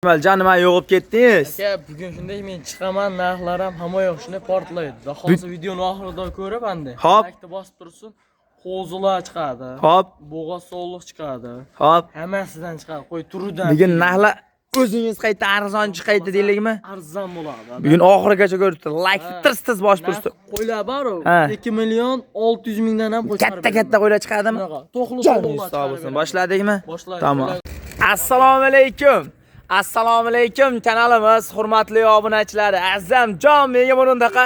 Akmaljon, nima yo'qib ketdingiz? Aka, bugun shunday men chiqaman, narxlarim hamma yo'q, shunday portlaydi. Xolos videoni oxirida ko'rib endi. Hop. Like bosib tursin, qo'zilar chiqadi. Hop. Bo'g'oz so'liq chiqadi. Hop. Hammasidan chiqadi. Qo'y turidan. Bugun narxlar o'zingiz qayta arzon chiqaydi deylikmi? Arzon bo'ladi. Bugun oxirigacha ko'ribdi. Like tirs bosib turibdi. Qo'ylar bor-ku. Ha. 2 million 600 mingdan ham qo'y chiqarib. Katta qo'ylar chiqadimi? To'qli Joningiz sog' bo'lsin. Boshladikmi? Boshlaymiz. Tamom. Assalomu alaykum. Assalomu alaykum kanalimiz hurmatli obunachilar. Azamjon menga bundaqa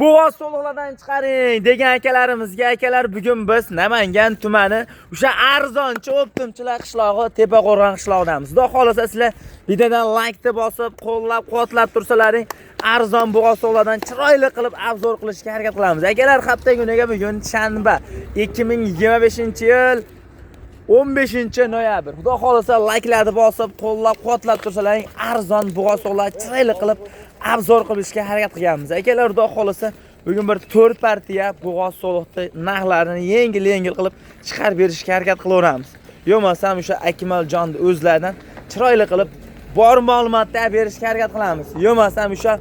bo'g'oz so'liqlardan chiqaring degan akalarimizga akalar, bugun biz Namangan tumani o'sha arzonchi Optimchilar qishlog'i Tepaqo'rg'on qishlog'idamiz. Xudo xolasa sizlar videodan like deb bosib, qo'llab-quvvatlab tursalaring, arzon bo'g'oz so'liqlardan chiroyli qilib obzor qilishga harakat qilamiz. Akalar, hafta kuniga bugun shanba 2025-yil 15-noyabr. Xudo xolasa like'larni bosib, qo'llab-quvvatlab tursalaring, arzon bo'g'oz so'liqlar chiroyli qilib obzor qilishga harakat qilganmiz. Akalar, xudo xolasa bugun bir 4 partiya bo'g'oz so'liqni narxlarini yengil qilib chiqarib berishga harakat qilaveramiz. Yo'masam o'sha Akmaljonning o'zlaridan chiroyli qilib bor ma'lumotlar berishga harakat qilamiz. Yo'masam o'sha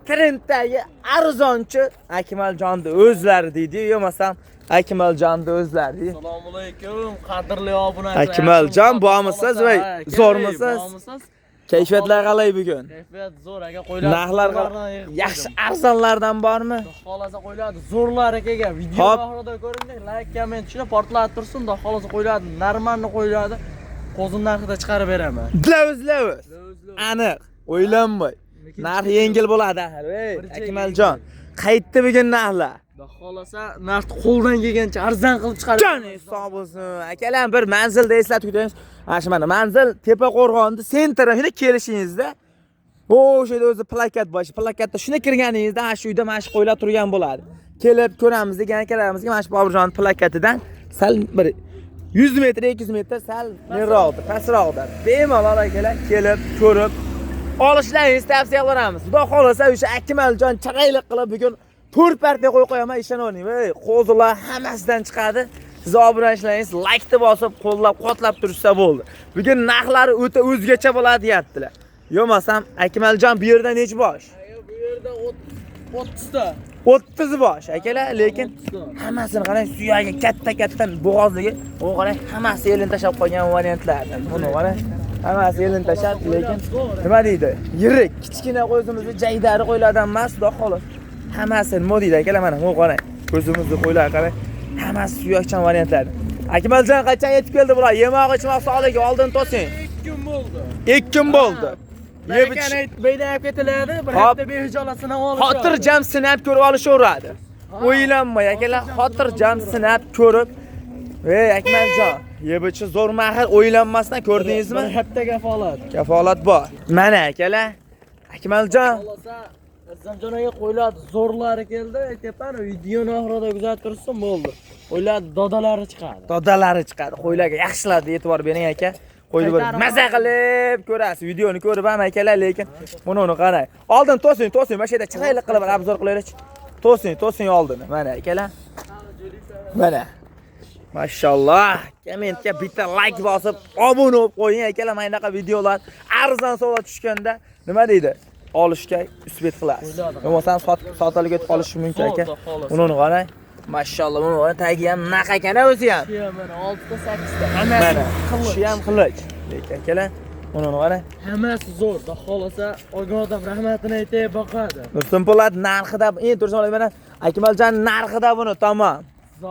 trenddagi arzonchi Akmaljonning o'zlari deydi. Yo'masam Akmaljonning o'zlari. Assalomu alaykum, qadrli obunachilar. Akmaljon, bormisiz va zo'rmisiz? Kayfiyatlar qalay bugun? Kayfiyat zo'r aka, qo'ylar. Narxlar yaxshi arzonlardan bormi? Xolasa qo'yladi, zo'rlar akaga. Video oxirida ko'rindik, like, komment tushirib portlatib tursin, xudo xolasa qo'yladi, normalni qo'yladi. Qo'zin narxida chiqarib beraman. Lauz. Aniq, o'ylanmay. Narx yengil bo'ladi axir. Ey, Akmaljon, qaytdi bugun narxlar? Xudo xolasa narx qo'ldan kelgancha arzon qilib chiqarib. Joningiz sog' bo'lsin. Akalar, bir manzilda eslatib o'tamiz. Mana manzil Tepaqo'rg'onning sentrida kelishingizda o'sha yerda o'zi plakat bor. Plakatda shuna kirganingizda shu uyda mana shu qo'ylar turgan bo'ladi. Kelib ko'ramiz degan akalarimizga mana shu Boburjon plakatidan sal bir 100 metr, 200 metr sal nariroqda, pastroqda. Bemalol akalar kelib ko'rib olishlaringizni tavsiya qilamiz. Xudo xolasa o'sha Akmaljon chiroyli qilib bugun 4 partiya qo'yib qo'yaman, ishonavering. Ey, qo'zilar hammasidan chiqadi. Siz obunachilaringiz like deb bosib, qo'llab-quvvatlab tursa bo'ldi. Bugun narxlari o'ta o'zgacha bo'ladi deyaptilar. Yo'masam Akmaljon bu yerda necha bosh? Bu yerda 30 ta. 30 bosh akalar, lekin hammasini qarang, suyagi katta bo'g'ozligi, u qarang, hammasi elini tashab qo'ygan variantlardan. Buni qarang, hammasi elini tashab, lekin nima deydi? Yirik, kichkina qo'zimizni jaydari qo'ylardan emas, xudo xolos. Hammasi nima deydi akalar, mana bu qarang, ko'zimizni qo'ylar qarang. Hammasi suyakchan variantlar. Akmaljon qachon yetib keldi bular? Yemoq ichmoq sog'ligi oldin to'sing. 2 kun bo'ldi. 2 kun bo'ldi. Beydab ketiladi, bir hafta behijolasini olib. Xotirjam sinab ko'rib olishaveradi. O'ylanmay akalar, xotirjam sinab ko'rib. Ey Akmaljon, yebichi zo'r mahir, o'ylanmasdan ko'rdingizmi? Bir hafta kafolat. Kafolat bor. Mana akalar. Akmaljon, Azamjonaga qo'yladi, zo'rlari keldi, aytyapman, videoni oxirida kuzatib tursin bo'ldi. Qo'yladi, dodalari chiqadi. Dodalari chiqadi. Qo'ylarga yaxshilarga e'tibor bering aka. Qo'yni bir maza qilib ko'rasiz. Videoni ko'rib ham akalar, lekin buni qarang. Oldin to'sing, mana shu yerda chiroyli qilib obzor qilaylik. To'sing oldin. Mana akalar. Mana. Mashalloh. Kommentga bitta like bosib, obuna bo'lib qo'ying akalar. Mana bunaqa videolar arzon sovg'a tushganda nima deydi? Olishga usbet qilasiz. Bo'lmasam sotilib ketib qolishi mumkin aka. Uni qarang. Mashalloh, buni tagi ham naq ekan o'zi ham. Mana 6 ta 8 ta. Hammasi Shu ham qilich. Lekin akalar, uni qarang. Hammasi zo'r. Xudo xolasa, olgan odam rahmatini aytib boqadi. Nursimpo'lat narxida, endi tursin mana Akmaljon narxida buni, tamom.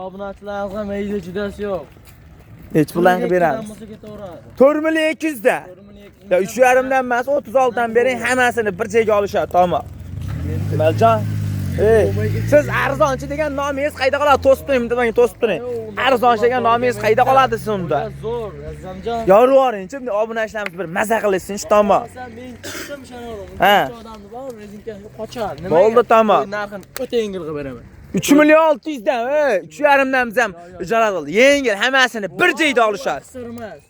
Obunachilarga mayda judasi yo'q. Hech puldan qilib beramiz. 4 million 200 da. 3,5 dan emas, 36 dan bering, hammasini bir joyga olishadi, tamom. Akmaljon, siz arzonchi degan nomingiz qayda qoladi? To'sib turing, menga to'sib turing. Arzonchi degan nomingiz qayda qoladi sizda? Zo'r, Azamjon. Yorvoringchi, obunachilarimiz bir maza qilsin, tamom. Men chiqdim ishonaveraman. Ha. Odamni bor, rezinka qochadi. Nima? Bo'ldi, tamom. Narxini o'ta yengil qilib beraman. 3 million 600 dan, 3,5 dan biz ham ijara qildik. Yengil, hammasini bir joyda olishadi. Sirmas.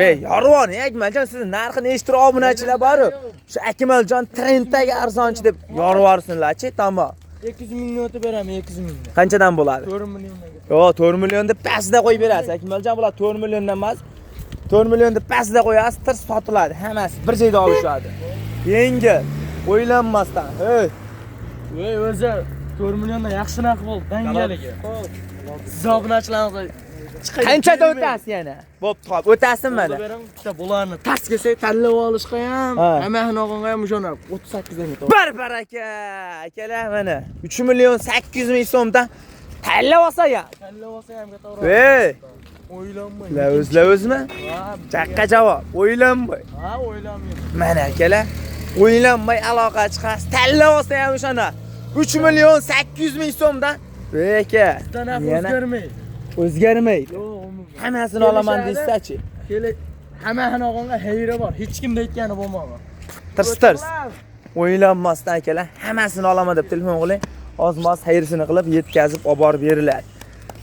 Ey, yorvoring, Akmaljon, siz narxini eshitib obunachilar bor-ku. Shu Akmaljon trenddagi arzonchi deb yorvorsinlar-chi, tamom. 200 mingni o'tib beraman, 200 mingni. Qanchadan bo'ladi? 4 milliondan. Yo'q, 4 million deb pastda qo'yib berasiz. Akmaljon, bular 4 milliondan emas. 4 millionni pastda qo'yasiz, tirs sotiladi. Hammasi bir joyda olishadi. Yengil, o'ylanmasdan. Hey. Voy, o'zi 4 milliondan yaxshi narx bo'ldi, dangaliga. Siz obunachilaringiz Qanchada o'tasiz yana? Bo'pti, xo'p, o'tasin mana. bitta bularni tars kelsak tanlab olishga ham, hammasini olganga ham o'shana 38 dan ketadi. Bir baraka. Akalar mana 3 million 800 ming so'mdan tanlab olsa ham. Tanlab olsa ham ketaveradi. Hey. O'ylanmang. O'zmi? Chaqqa javob. O'ylanmay. Ha, o'ylanmayman. Mana akalar, o'ylanmay aloqa chiqasiz. Tanlab olsa ham o'shana 3 million 800 ming so'mdan. Aka. O'zgarmaydi. O'zgarmaydi. Yo'q, Hammasini olaman deysiz-chi? Hammasini olganga hayra bor. Hech kimda aytgani bo'lmagan. Tirs. O'ylanmasdan akalar, hammasini olaman deb telefon qiling. Ozmos hayrisini qilib yetkazib olib borib beriladi.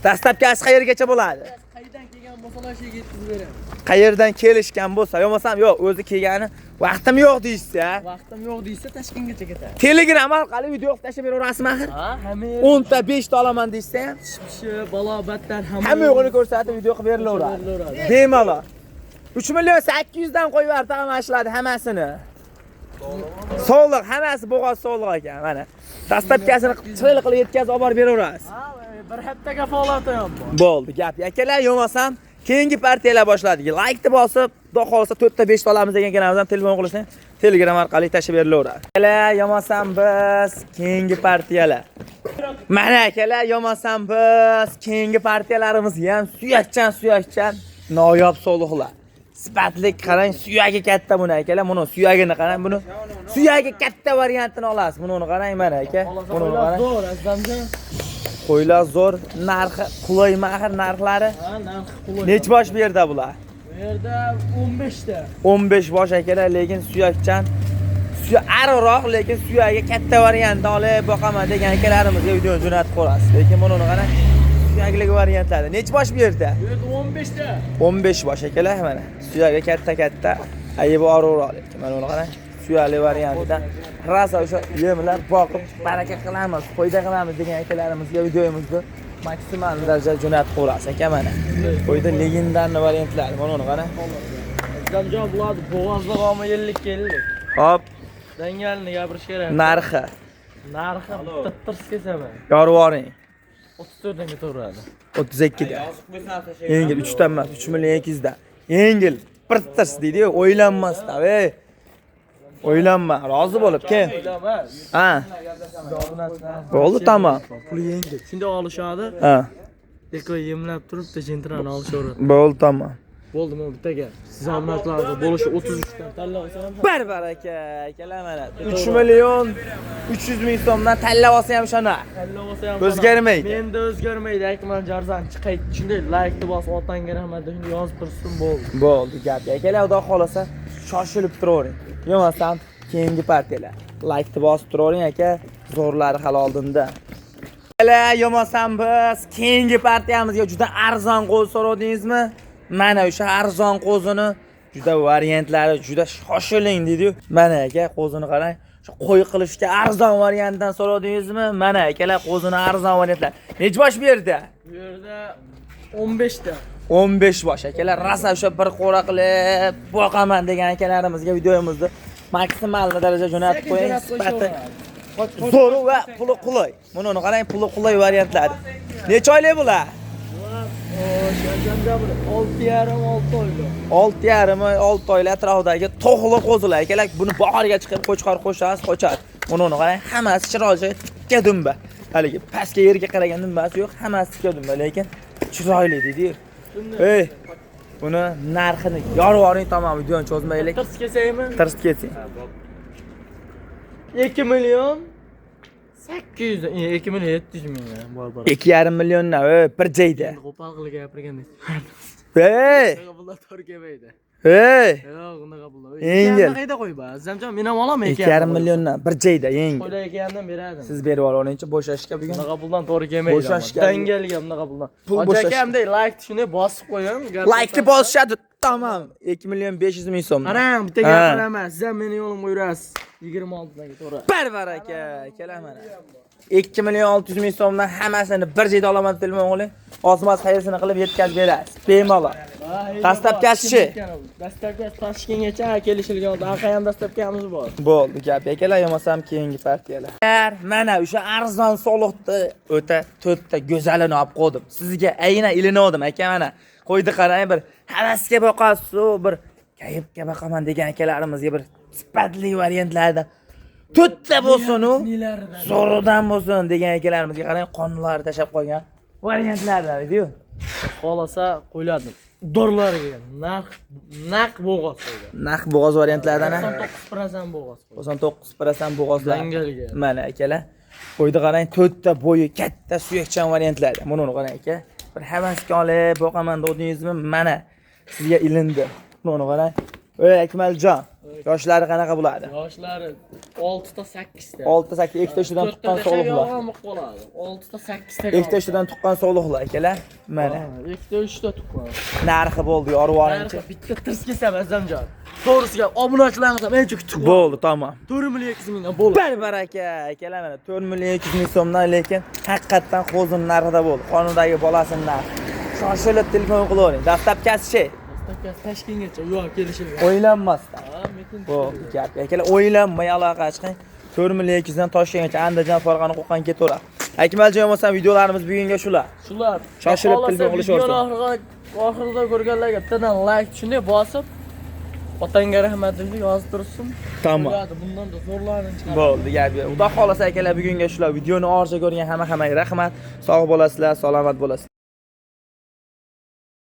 Dastlabkasi qayergacha bo'ladi? Qayerdan kelgan bo'lsalar shunga yetkazib beradi. Qayerdan kelishgan bo'lsa, yo'qmasam yo'q, o'zi kelgani vaqtim yo'q deysiz-a? Vaqtim yo'q deysa, Toshkentgacha ketadi. Telegram orqali video tashlab beraverasizmi axir? Ha, hamma 10 ta 5 ta olaman deysiz ham, balobatdan hamma yo'g'ini ko'rsatib video qilib berilaveradi. Bemalol. 3 million 800 dan qo'yib yubordi hamashiladi hammasini. Sog'liq, hammasi bo'g'oz sog'liq ekan, mana. Dastlabkasini chiroyli qilib yetkazib olib borib beraverasiz. Ha, bir haftaga faoliyati ham bor. Bo'ldi, gap. Akalar, yo'qmasam keyingi partiyalar boshladik. Like deb olsa, xudo xolsa 4 ta 5 ta olamiz degan kanaldan telefon qilsang, Telegram orqali tashlab berilaveradi. Akalar, yo'qmasam biz keyingi partiyalar. Mana akalar, yo'qmasam biz keyingi partiyalarimiz ham suyakchan noyob sog'liqlar. Sifatli qarang, suyagi katta buni akalar. Buni suyagini qarang, buni suyagi katta variantini olasiz. Buni qarang mana aka. Buni qarang. Zo'r, azamjon. Qo'ylar zo'r, narxi qulay mahir narxlari. Ha, narxi qulay. Nech bosh bu yerda bular? Bu yerda 15 ta. 15 bosh akalar, lekin suyakchan. Ariqroq, lekin suyagi katta variantni olib boqaman degan akalarimizga video jo'natib qo'yasiz. Lekin buni qarang, suyagli variantlari. Nech bosh bu yerda? Bu yerda 15 ta. 15 bosh akalar mana. Suyagi katta. Aybi ariqroq lekin mana buni qarang. Suyali variantida rasa o'sha yemlar boqib baraka qilamiz, foyda qilamiz degan akalarimizga videomizni maksimal darajada jo'natib qo'yasiz aka mana. Qo'yda legendarni variantlari mana uni qarang. Azamjon bular bo'g'ozda qo'mi yillik keldi. Hop, Dangalni gapirish kerak. narxi Narxi bitta tirs kesaman. yorvoring 34 dan ketaveradi. 32 da. Yengil 3 dan emas, 3 million 200 dan. Yengil bir tirs deydi-ku, o'ylanmasdan. Ey. O'ylanma, rozi bo'lib kel. Ha. Bo'ldi, tamom. Pul yengil. Shunda olishadi. Ha. Eko yemlab turibdi, jentrani olishaveradi. Bo'ldi, tamom. Bo'ldi, men bittaga. Siz obunachilarga bo'lishi 33 dan tanlab olsam. Baraka, akalar mana. 3 million 300 ming so'mdan tanlab olsa ham shona. Tanlab olsa ham O'zgarmaydi. Menda o'zgarmaydi. Akmal Jarzan chiqay. Shunday like bosib otanga rahmat deb yozib tursin bo'ldi. Bo'ldi, gap. Akalar, xudo xolasa shoshilib turavering. Yo'qmasam keyingi partiyalar. Like deb bosib turavering aka, zo'rlari hali oldinda. Akalar, yo'qmasam biz keyingi partiyamizga juda arzon qo'l so'radingizmi? Mana o'sha arzon qo'zini juda variantlari juda shoshiling dedi-yu. Mana aka, qo'zini qarang. Shu qo'y qilishga arzon variantdan so'radingizmi? Mana akalar, qo'zini arzon variantlar. Nech bosh bu yerda? Bu yerda 15 ta. 15 bosh akalar, rasa o'sha bir qo'ra qilib boqaman degan akalarimizga videomizni maksimal darajada jo'natib qo'ying. Sifati zo'r va puli qulay. Buni qarang, puli qulay variantlari. Necha oylik bular? 6,5-6 oylik. 6,5-6 oylik atrofidagi to'g'li qo'zilar akalar. Buni bahorga chiqib qo'chqor qo'shasiz, qo'chadi. Buni qarang, hammasi chiroyli, tikka dumba. Haligi pastga yerga qaragan dumbasi yo'q, hammasi tikka dumba, lekin chiroyli dedi-yu. Ey, buni narxini yorvoring, tamom, videoni cho'zmaylik. Tirs kesaymi? Tirs kesing. 2 million 800, 2 million 700 ming bor. 2,5 milliondan bir joyda. Qo'pol qilib gapirganda. Ey! Bular to'g'ri kelmaydi. Ey! Yo'q, unaqa pullar. Yengil. Qayda qo'yba? Azamjon, men ham olaman 2,5 milliondan bir joyda yengil. Qo'ylar ekandan beradi. Siz berib olingchi, bo'shashga bugun. Unaqa puldan to'g'ri kelmaydi. Bo'shashga. Dangalga unaqa puldan. Pul bo'shash. Akamda like shunday bosib qo'yim. Like deb bosishadi. Tamam. 2 million 500 ming so'm. Qarang, bitta gapiraman. Siz ham meni yo'limga yurasiz. 26 dan ketaveradi. Barbaraka, kelar mana. 2 million 600 ming so'mdan hammasini bir joyda olaman telefon o'g'ling. Ozmas xayrasini qilib yetkazib berasiz. Bemalol. Dastlabkasi. Dastlabkasi Toshkentgacha kelishilgan. Anaqa ham dastlabkamiz bor. Bo'ldi, gap akalar, yo'masam keyingi partiyalar. Mana o'sha arzon soliqni o'ta to'rtta go'zalini olib qo'ydim. Sizga aynan ilindim aka mana. Qo'ydi qarang, bir havasga boqasiz, bir kayfga boqaman degan akalarimizga bir sifatli variantlardan to'rtta bo'lsin-u, zo'ridan bo'lsin degan akalarimizga qarang, qonunlarni tashab qo'ygan variantlardan edi-yu. Xolasa qo'yiladi. Dorlarga naq bo'g'oz qo'ydi. Naq bo'g'oz variantlardan 99% bo'g'oz qo'ydi. 99% bo'g'ozlar. Zangalga. Mana akalar. Qo'ydi qarang, to'rtta bo'yi katta suyakchan variantlardan. Buni qarang aka. Bir havasga olib boqaman dedingizmi? Mana sizga ilindi. Buni qarang. Ey Akmaljon, yoshlari qanaqa bo'ladi? Yoshlari 6 ta 8 ta. 6 8 ikkita ishdan tuqqan sog'liqlar. 6 ta 8 ta. Ikkita ishdan tuqqan sog'liqlar akalar. Mana. Ikkita 3 ta tuqqan. Narxi bo'ldi, yorib oling-chi. Bitta tirs kesam azamjon. To'g'risiga obunachilarga ham ancha kutib. Bo'ldi, tamom. 4 million 200 mingdan bo'ldi. Bir baraka akalar, mana 4 million 200 ming so'mdan, lekin haqiqatan qo'zin narxida bo'ldi. Qonundagi bolasining narxi. Shoshilib telefon qilavering. Dastlabkasi Toshkentgacha yo'q kelishilgan. o'ylanmasdan. Ha, metin. Bo'ldi, gap. Akalar, o'ylanmay aloqa chiqing. 4 million 200 dan Toshkentgacha Andijon Farg'ona Qo'qon ketaveradi. Akmaljon, bo'lmasa videolarimiz bugunga shular. Shular. Shoshilib telefon qilishaversin. Oxirida ko'rganlarga bittadan like shunday bosib, otangga rahmat deb yozib tursin. Tamom. Bundan da zo'rlarini chiqaradi. Bo'ldi, gap yo'q. Xudo xolasa akalar, bugunga shular. Videoni orqa ko'rgan hammaga rahmat. Sog' bo'lasizlar, salomat bo'lasizlar.